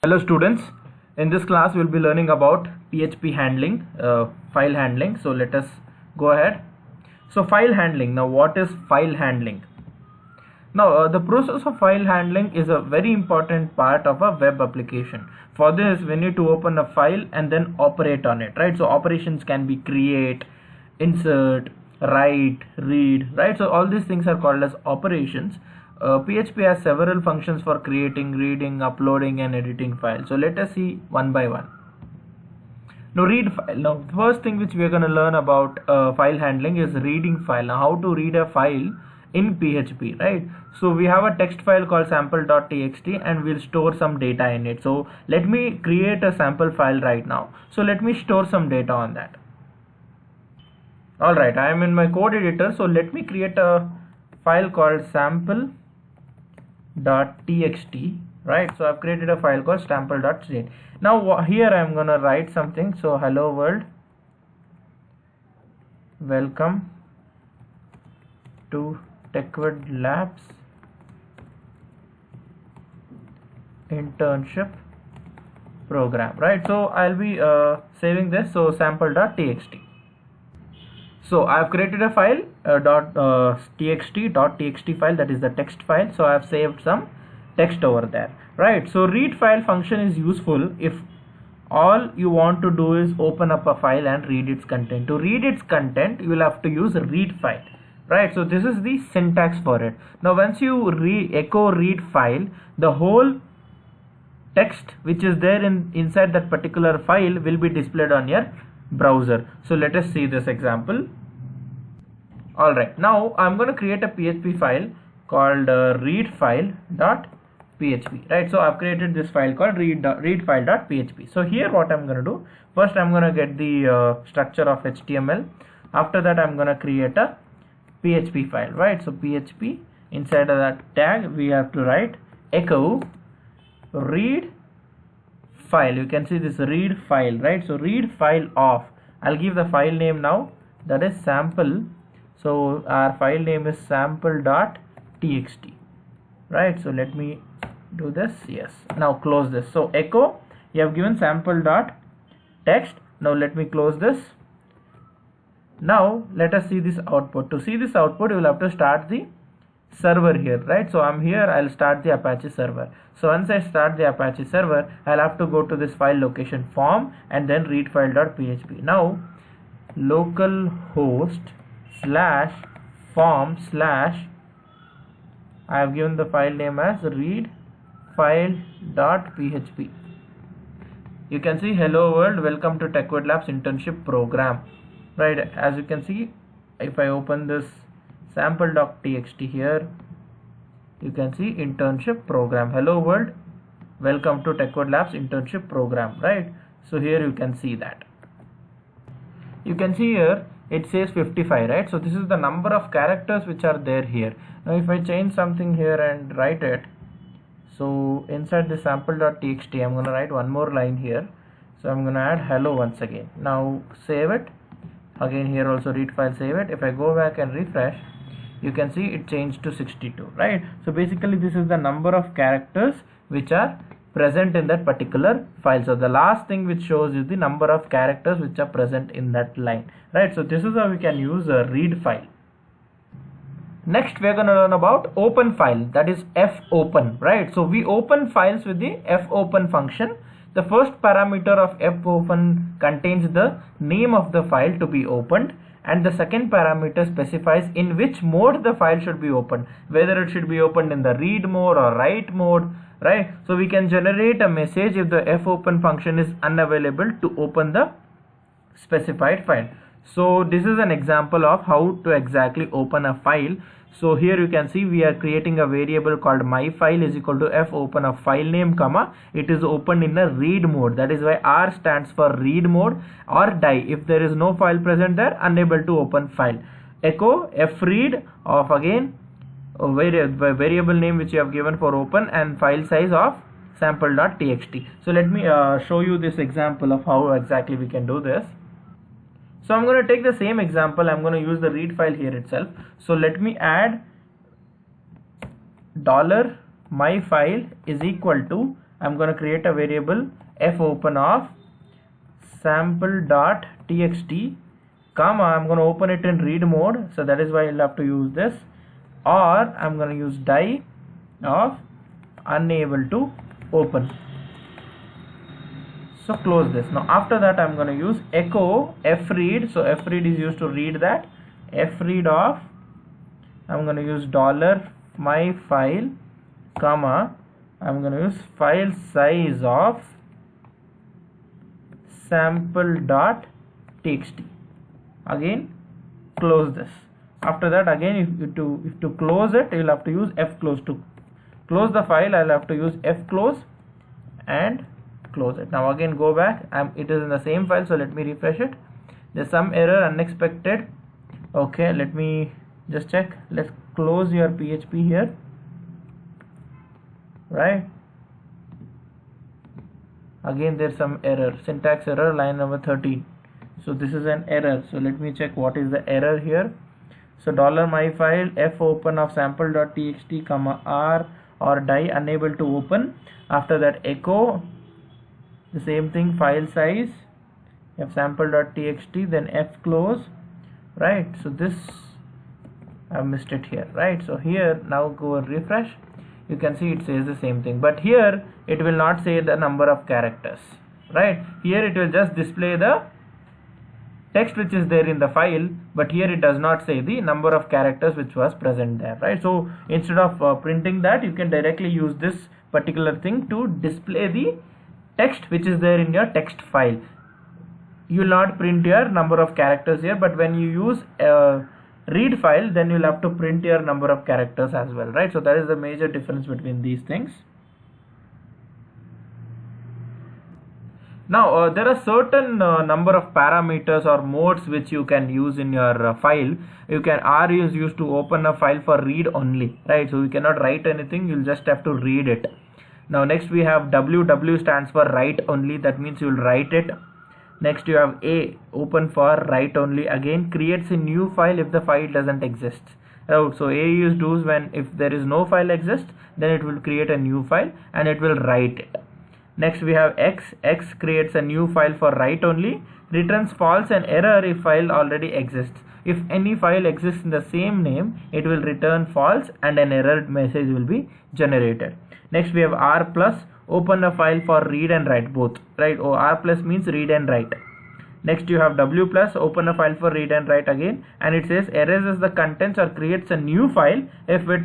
Hello students, in this class we will be learning about PHP handling, file handling. So let us go ahead. So file handling, now what is file handling? Now the process of file handling is a very important part of a web application. For this we need to open a file and then operate on it, right? So operations can be create, insert, write, read, right? So all these things are called as operations. PHP has several functions for creating, reading, uploading and editing files. So let us see one by one. Now read file. Now first thing which we are going to learn about file handling is reading file. Now how to read a file in PHP, right? So we have a text file called sample.txt and we'll store some data in it. So let me create a sample file right now. So let me store some data on that. Alright, I am in my code editor. So let me create a file called sample.txt, right? So I've created a file called sample.txt. Now here I'm gonna write something. So hello world, welcome to TechWed Labs internship program, right? So I'll be saving this. So sample.txt. So I've created a file txt file, that is the text file. So I've saved some text over there, right? So read file function is useful if all you want to do is open up a file and read its content. To read its content you will have to use read file, right? So this is the syntax for it. Now once you echo read file, the whole text which is there inside that particular file will be displayed on your browser. So let us see this example. Alright, now I'm going to create a PHP file called readfile.php, right? So I've created this file called readfile.php. So here what I'm going to do, first I'm going to get the structure of HTML. After that I'm going to create a PHP file, right? So PHP, inside of that tag we have to write echo read file. You can see this read file, right? So read file of, I'll give the file name now, that is sample. So our file name is sample.txt, right? So let me do this. Yes, now close this. So echo, you have given sample.text. Now let me close this. Now let us see this output. To see this output you will have to start the server here, right? So I'm here, I'll start the Apache server. So once I start the Apache server, I'll have to go to this file location form and then readfile.php. Now localhost /form/ I have given the file name as readfile.php. You can see hello world, welcome to TechWed Labs internship program, right? As you can see, if I open this sample.txt here, you can see internship program, hello world, welcome to TechWed Labs internship program, right? So here you can see that. You can see here it says 55, right? So this is the number of characters which are there here. Now if I change something here and write it, so inside the sample.txt I'm going to write one more line here. So I'm going to add hello once again. Now save it. Again here also read file, save it. If I go back and refresh, you can see it changed to 62, right? So basically this is the number of characters which are present in that particular file. So the last thing which shows is the number of characters which are present in that line, right? So this is how we can use a read file. Next we are going to learn about open file, that is fopen, right? So we open files with the fopen function. The first parameter of fopen contains the name of the file to be opened, and the second parameter specifies in which mode the file should be opened, whether it should be opened in the read mode or write mode, right? So we can generate a message if the fopen function is unavailable to open the specified file. So this is an example of how to exactly open a file. So here you can see we are creating a variable called myfile is equal to fopen of file name comma, it is opened in a read mode. That is why R stands for read mode, or die if there is no file present there, unable to open file. Echo fread of again a variable name which you have given for open, and file size of sample.txt. So let me show you this example of how exactly we can do this. So I'm going to take the same example. I'm going to use the read file here itself. So let me add $my file is equal to I'm going to create a variable fopen of sample.txt, comma, I'm going to open it in read mode, so that is why I'll have to use this, or I'm going to use die of unable to open. So close this. Now after that I'm going to use echo fread. So fread is used to read that. Fread of, I'm going to use $my file, comma, I'm going to use file size of sample.txt. Again close this. After that, again if to close it, you'll have to use fclose. To close the file, I'll have to use fclose and close it. Now again go back. It is in the same file, so let me refresh it. There's some error, unexpected. Okay, let me just check. Let's close your PHP here, right? Again there's some error, syntax error, line number 13. So this is an error. So let me check what is the error here. So $my file fopen of sample.txt, comma, r or die unable to open. After that echo the same thing, file size of sample.txt, then fclose, right? So this I missed it here, right? So here, now go and refresh, you can see it says the same thing, but here it will not say the number of characters, right? Here it will just display the text which is there in the file, but here it does not say the number of characters which was present there, right? So instead of printing that, you can directly use this particular thing to display the text which is there in your text file. You will not print your number of characters here, but when you use read file, then you'll have to print your number of characters as well, right? So that is the major difference between these things. Now there are certain number of parameters or modes which you can use in your file. You can, R is used to open a file for read only, right? So you cannot write anything, you'll just have to read it. Now next we have W stands for write only, that means you will write it. Next you have A, open for write only, again creates a new file if the file doesn't exist. So A is used when if there is no file exists, then it will create a new file and it will write it. Next we have X creates a new file for write only, returns false and error if file already exists. If any file exists in the same name, it will return false and an error message will be generated. Next we have R plus, open a file for read and write both, right? Or R plus means read and write. Next you have W plus, open a file for read and write again, and it says erases the contents or creates a new file if it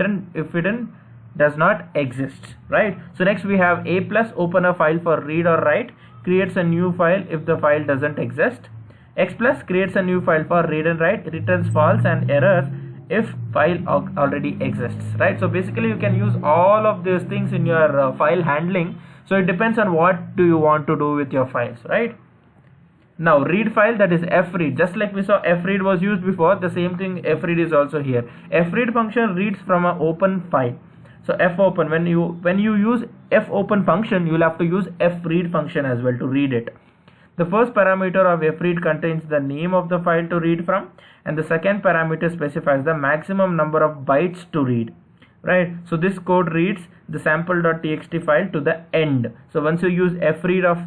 does not exist, right? So next we have A plus, open a file for read or write, creates a new file if the file doesn't exist. X plus creates a new file for read and write, returns false and errors if file already exists, right? So basically you can use all of these things in your file handling. So it depends on what do you want to do with your files, right? Now read file, that is fread. Just like we saw fread was used before, the same thing fread is also here. Fread function reads from an open file. So fopen, when you use fopen function, you will have to use fread function as well to read it. The first parameter of fread contains the name of the file to read from, and the second parameter specifies the maximum number of bytes to read, right? So this code reads the sample.txt file to the end. So once you use fread of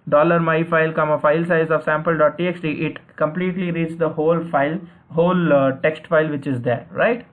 $my file, comma, file size of sample.txt, it completely reads the whole file, whole text file which is there, right?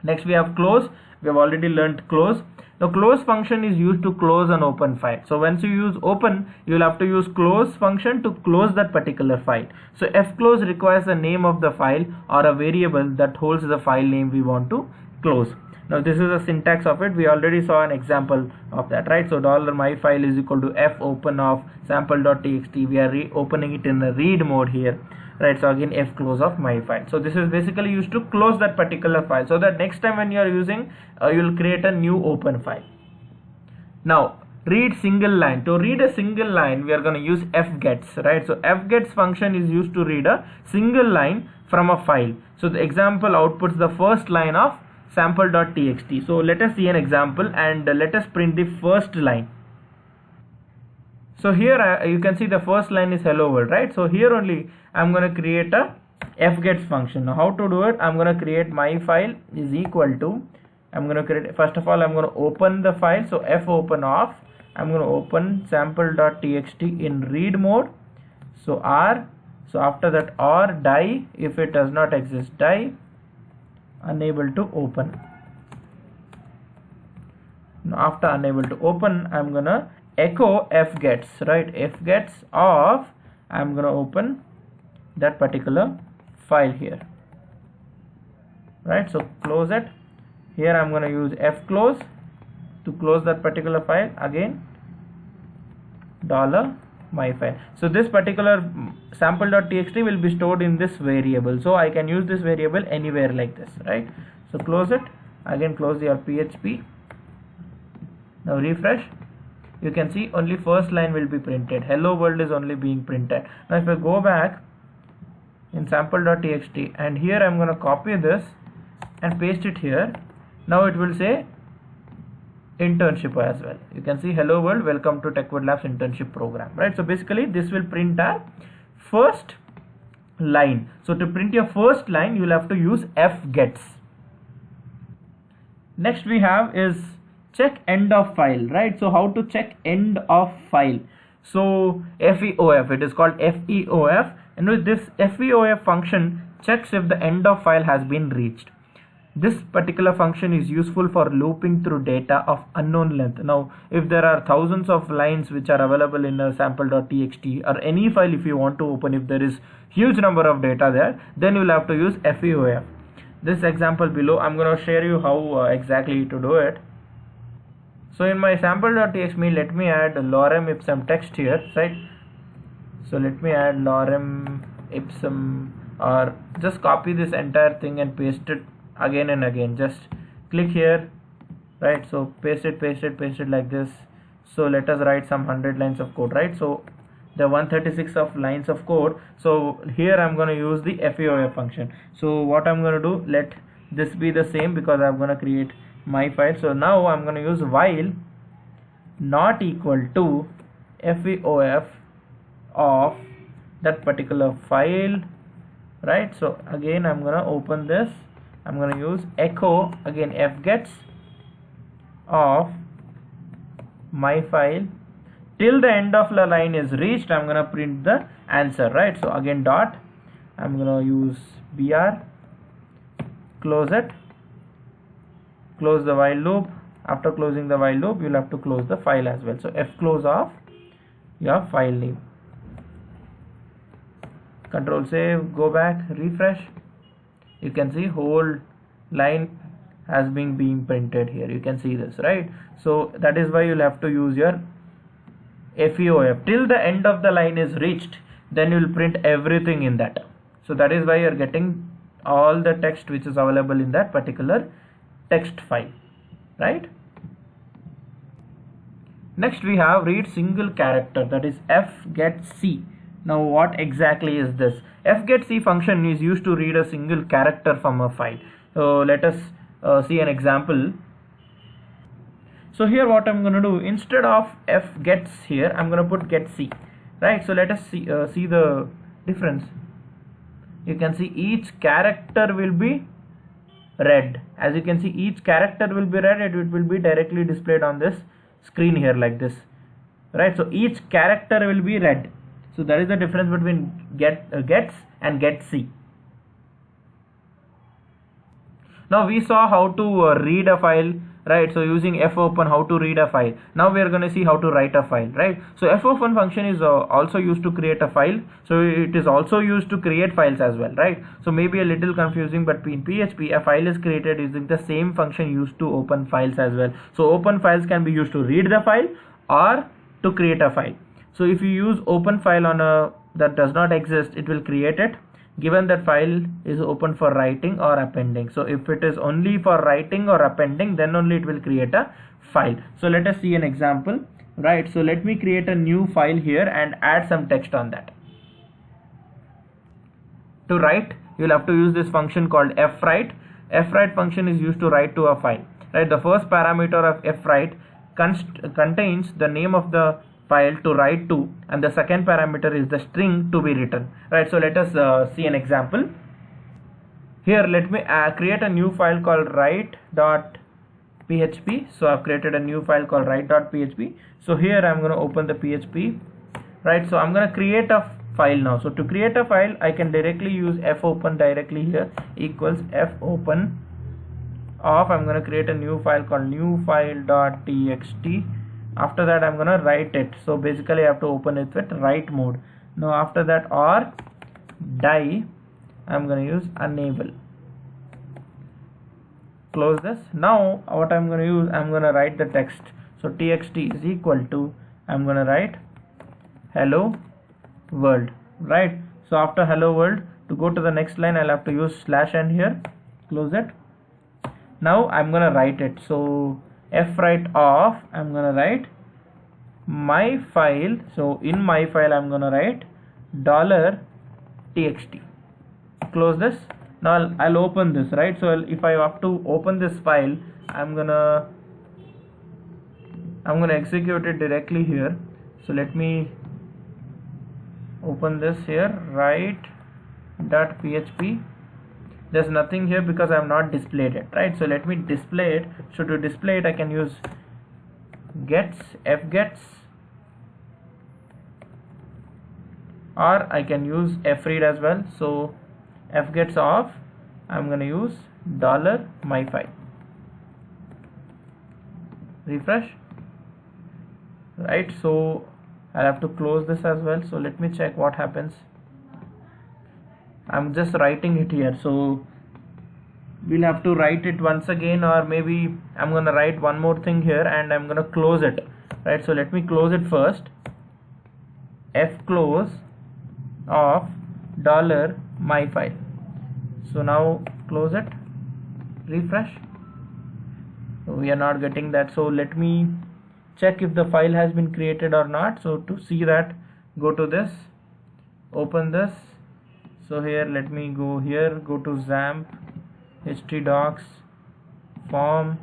Next we have close. We have already learned close. Now close function is used to close an open file. So once you use open, you will have to use close function to close that particular file. So fclose requires the name of the file or a variable that holds the file name we want to close. Now this is the syntax of it. We already saw an example of that, right? So $my file is equal to fopen of sample.txt. We are opening it in the read mode here, right? So again fclose of my file. So this is basically used to close that particular file, so that next time when you are using, you will create a new open file. Now read single line. To read a single line, we are going to use fgets, right? So fgets function is used to read a single line from a file. So the example outputs the first line of sample.txt. So let us see an example and let us print the first line. So here you can see the first line is hello world, right? So here only I'm going to create a fgets function. Now how to do it? I'm going to create my file is equal to, I'm going to create, first of all I'm going to open the file. So fopen of I'm going to open sample.txt in read mode. So R, so after that or die, if it does not exist, die, unable to open. Now after unable to open, I'm gonna echo fgets, right? Fgets of, I'm gonna open that particular file here, right? So close it. Here I'm gonna use fclose to close that particular file. Again $my file. So this particular sample.txt will be stored in this variable, so I can use this variable anywhere like this, right? So close it. Again close your PHP. Now refresh. You can see only first line will be printed. Hello world is only being printed. Now if I go back in sample.txt and here I'm going to copy this and paste it here. Now it will say internship as well. You can see hello world, welcome to TechWord Labs internship program, right? So basically this will print our first line. So to print your first line, you will have to use fgets. Next we have is check end of file, right? So how to check end of file? So FEOF, it is called FEOF, and with this FEOF function checks if the end of file has been reached. This particular function is useful for looping through data of unknown length. Now if there are thousands of lines which are available in a sample.txt or any file, if you want to open, if there is huge number of data there, then you will have to use FEOF. This example below, I'm going to share you how exactly to do it. So in my sample.txt, let me add lorem ipsum text here, right? So let me add lorem ipsum, or just copy this entire thing and paste it again and again. Just click here, right? So paste it like this. So let us write some 100 lines of code, right? So the 136 of lines of code. So here I'm going to use the FEOF function. So what I'm going to do, let this be the same because I'm going to create my file. So now I'm going to use while not equal to FEOF of that particular file, right? So again I'm going to open this. I'm going to use echo again fgets of my file till the end of the line is reached. I'm going to print the answer, right? So again dot, I'm going to use br, close it, close the while loop. After closing the while loop, you'll have to close the file as well. So fclose of your file name. Control save, go back, refresh. You can see whole line has been being printed here. You can see this, right? So that is why you'll have to use your FEOF till the end of the line is reached. Then you'll print everything in that. So that is why you're getting all the text which is available in that particular text file, right? Next we have read single character, that is fgetC. Now what exactly is this? FgetC function is used to read a single character from a file. So let us see an example. So here what I'm going to do, instead of fgets here, I'm going to put getC, right? So let us see the difference. You can see each character will be read. As you can see, each character will be read. It will be directly displayed on this screen here like this, right? So each character will be read. So that is the difference between gets and getC. Now we saw how to read a file, right? So using fopen, how to read a file. Now we are going to see how to write a file, right? So fopen function is also used to create a file. So it is also used to create files as well, right? So maybe a little confusing, but in PHP a file is created using the same function used to open files as well. So open files can be used to read the file or to create a file. So if you use open file on a that does not exist, it will create it, given that file is open for writing or appending. So if it is only for writing or appending, then only it will create a file. So let us see an example, right? So let me create a new file here and add some text on that. To write, you'll have to use this function called fwrite. Fwrite function is used to write to a file, right? The first parameter of fwrite contains the name of the file to write to, and the second parameter is the string to be written, right? So let us see an example. Here let me create a new file called write.php php. So I've created a new file called write.php. So here I'm going to open the php, right? So I'm going to create a file now. So to create a file, I can directly use fopen directly here, equals fopen of, I'm going to create a new file called new file.txt. After that I'm going to write it. So basically I have to open it with write mode. Now after that, or die, I'm going to use enable. Close this. Now what I'm going to use, I'm going to write the text. So txt is equal to, I'm going to write hello world, right? So after hello world, to go to the next line, I'll have to use /n here. Close it. Now I'm going to write it. So fwrite of, I'm going to write my file. So in my file I'm going to write $txt. Close this. Now I'll open this, right? So if I have to open this file, I'm gonna execute it directly here. So let me open this here, write.php. There's nothing here because I have not displayed it, right? So let me display it. So to display it, I can use gets, fgets, or I can use fread as well. So fgets of, I'm going to use $myfile. Refresh, right? So I'll have to close this as well. So let me check what happens. I'm just writing it here, so we'll have to write it once again, or maybe I'm going to write one more thing here and I'm going to close it, right? So let me close it first. fclose of $myfile. So now close it, refresh. We are not getting that, so let me check if the file has been created or not. So to see that, go to this, open this. So here, let me go here, go to XAMPP, htdocs, form.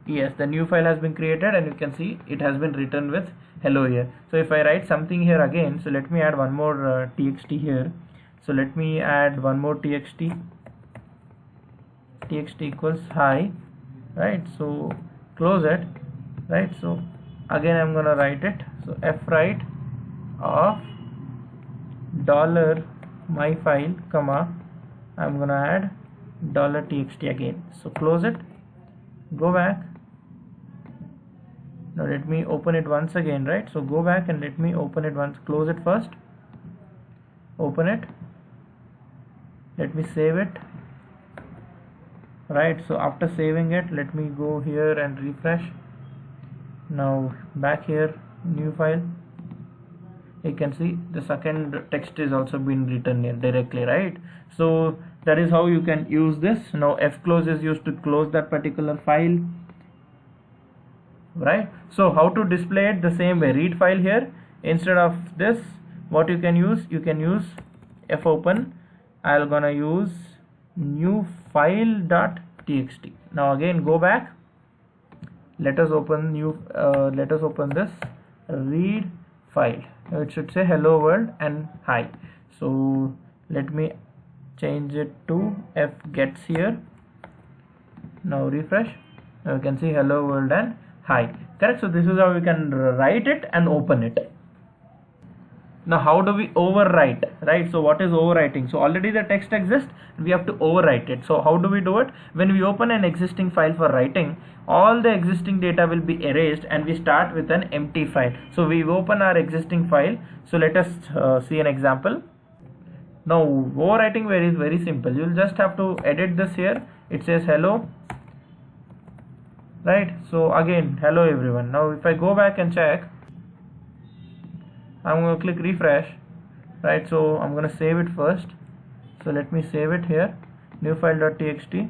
Yes, the new file has been created and you can see it has been written with hello here. So if I write something here again, so let me add one more txt here. So let me add one more txt equals hi, right? So close it, right? So again I'm gonna write it. So fwrite of $myfile, comma, I'm gonna add $txt again. So close it, go back. Now let me open it once again, right? So go back and let me open it once. Close it first, open it, let me save it, right? So after saving it, let me go here and refresh. Now back here, new file. You can see the second text is also been written here directly, right? So that is how you can use this. Now fclose is used to close that particular file, right? So how to display it? The same way, read file here. Instead of this, what you can use fopen. I'm gonna use new file.txt. Now again go back, let us open this read file. It should say hello world and hi. So let me change it to fgets here. Now refresh. Now you can see hello world and hi, correct? So this is how you can write it and open it. Now how do we overwrite, right? So what is overwriting? So already the text exists, we have to overwrite it. So how do we do it? When we open an existing file for writing, all the existing data will be erased and we start with an empty file. So we open our existing file. So let us see an example. Now overwriting is very simple. You'll just have to edit this here. It says hello, right? So again, hello everyone. Now if I go back and check, I'm going to click refresh, right? So I'm going to save it first. So let me save it here, new file.txt,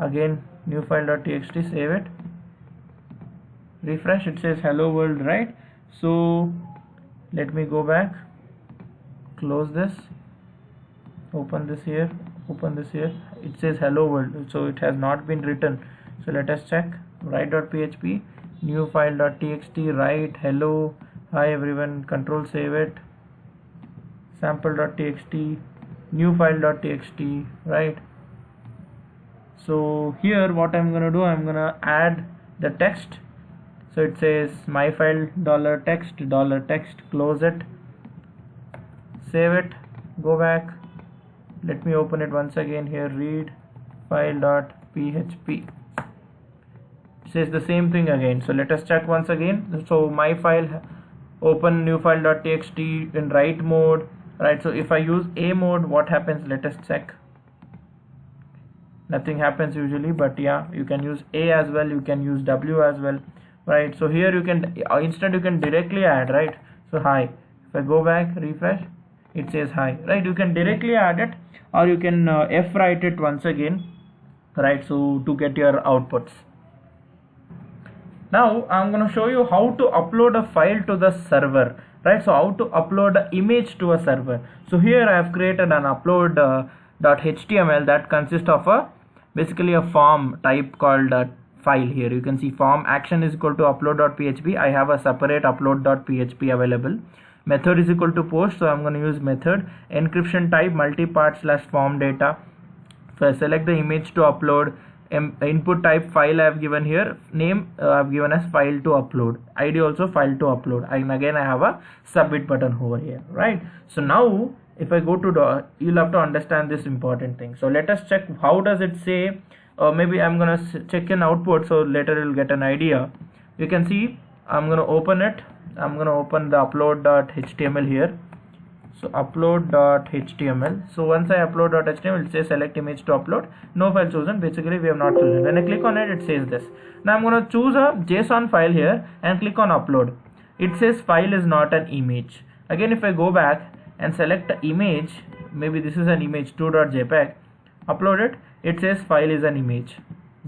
again new file.txt, save it, refresh. It says hello world, right? So let me go back, close this, open this here, it says hello world, so it has not been written. So let us check, write.php, new file.txt, write hello, hi everyone, control save it, sample.txt, new file.txt, right? So here what I'm gonna do, I'm gonna add the text. So it says my file $text, close it, save it, go back, let me open it once again here, read file.php. Says the same thing again. So let us check once again. So my file, open new file.txt in write mode, right? So if I use A mode, what happens? Let us check. Nothing happens usually, but yeah, you can use A as well, you can use W as well, right? So here you can instead you can directly add, right? So hi, if I go back, refresh, it says hi, right? You can directly add it, or you can F write it once again, right? So to get your outputs. Now I'm going to show you how to upload a file to the server, right? So how to upload an image to a server. So here I have created an upload.html that consists of basically a form type called file. Here you can see form action is equal to upload.php. I have a separate upload.php available. Method is equal to post, so I'm going to use method. Encryption type multi-part / form data. So I select the image to upload. Input type file I have given here, name I have given as file to upload, ID also file to upload, and again I have a submit button over here, right? So now if I go to you'll have to understand this important thing. So let us check how does it say, maybe I'm gonna check in output, so later you'll get an idea. You can see I'm gonna open it, I'm gonna open the upload.html here. So upload.html. So once I upload.html, it says select image to upload. No file chosen. Basically, we have not chosen. When I click on it, it says this. Now I'm going to choose a JSON file here and click on upload. It says file is not an image. Again, if I go back and select the image, maybe this is an image 2.jpg, upload it. It says file is an image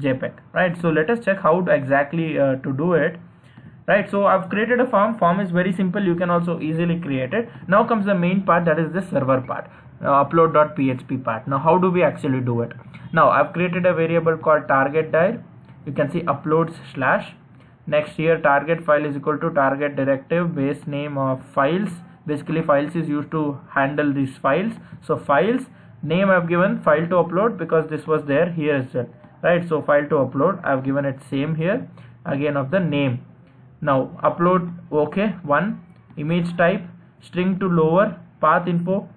JPEG. Right. So let us check how to exactly to do it. Right, so I've created a form is very simple, you can also easily create it. Now comes the main part, that is the server part, upload.php part. Now how do we actually do it? Now I've created a variable called target dir. You can see uploads / next here target file is equal to target directive base name of files. Basically files is used to handle these files. So files name I've given file to upload because this was there here as well, right? So file to upload I've given it same here again of the name. Now upload, okay, one image type, string to lower, path info,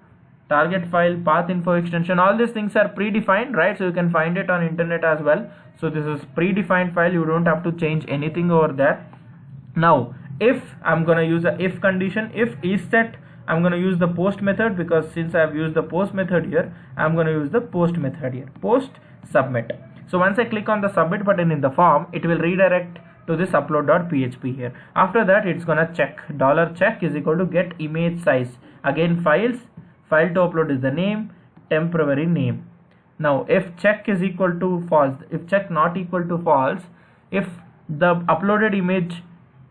target file, path info extension, all these things are predefined, right? So you can find it on internet as well. So this is predefined file, you don't have to change anything over there. Now if I'm gonna use a if condition, if is set, I'm gonna use the post method, because since I've used the post method here, I'm gonna use the post method here, post submit. So once I click on the submit button in the form, it will redirect to this upload.php here. After that it's gonna check, $check is equal to get image size, again files, file to upload is the name, temporary name. Now if check is equal to false, if check not equal to false, if the uploaded image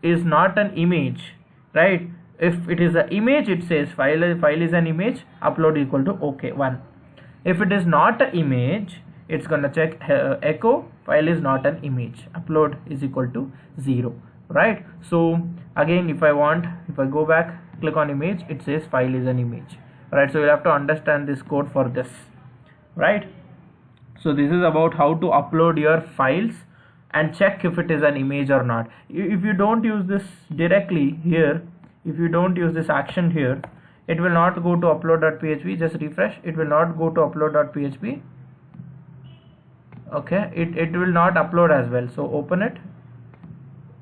is not an image, right? If it is an image, it says file is an image, upload equal to okay, 1. If it is not an image, it's gonna check echo file is not an image, upload is equal to 0, right? So again if I go back, click on image, it says file is an image, right? So you have to understand this code for this, right? So this is about how to upload your files and check if it is an image or not. If you don't use this directly here, if you don't use this action here, it will not go to upload.php. Just refresh, it will not go to upload.php. Okay, it will not upload as well. So open it,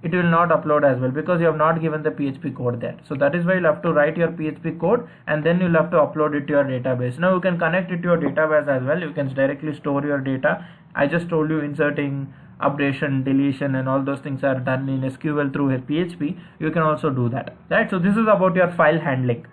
it will not upload as well because you have not given the PHP code there. So that is why you'll have to write your PHP code and then you'll have to upload it to your database. Now you can connect it to your database as well. You can directly store your data. I just told you inserting, updation, deletion and all those things are done in SQL through PHP. You can also do that, right? So this is about your file handling.